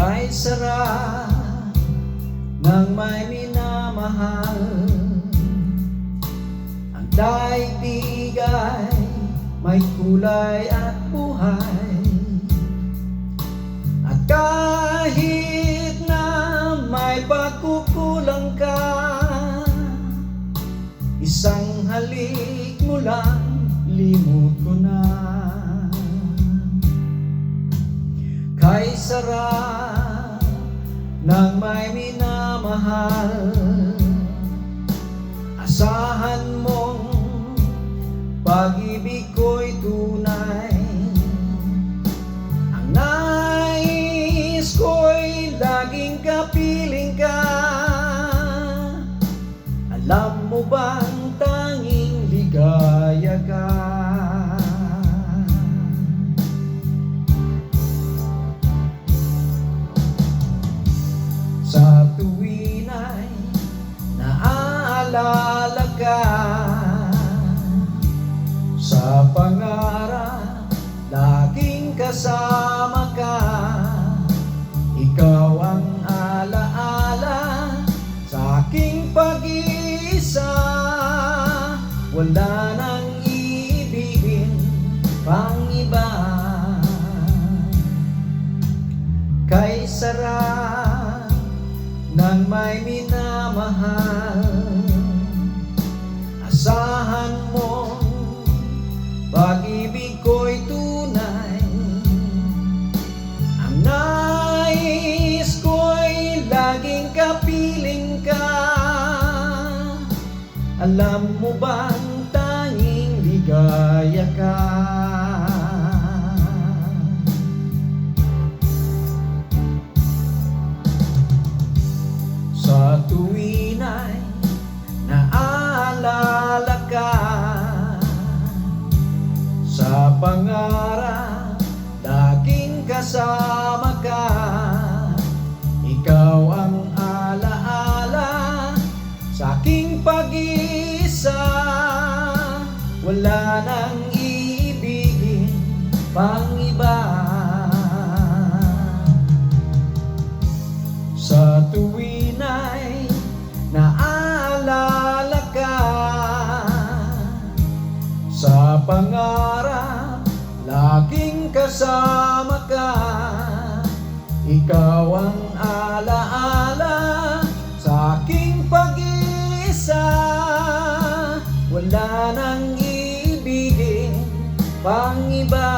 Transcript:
Kay sarap ng may minamahal, ang daigdig ay may kulay at buhay. At kahit na may pagkukulang ka, isang halik mo lang, limot ko na. Kay sarap ng may minamahal, asahan mong pag-ibig ko'y tunay. Ang nais ko'y laging kapiling ka. Alam mo bang tanging ligaya ka? Sa tuwin ay naaalala ka, sa pangarap laging kasama ka. Ikaw ang alaala sa aking pag-iisa. Wala nang ibigin pang iba. Kay sarap ng may minamahal, asahan mong pag-ibig ko'y tunay. Ang nais ko'y laging kapiling ka. Alam mo bang tanging ligaya ka? Sa tuwin ay naaalala ka, sa pangarap laging kasama ka. Ikaw ang alaala sa aking pag-iisa. Wala nang ibigin pang iba. Sa tuwin ay naaalala ka, sa pangarap laging kasama ka. Ikaw ang alaala sa aking pag-iisa. Wala nang ibigin pang iba.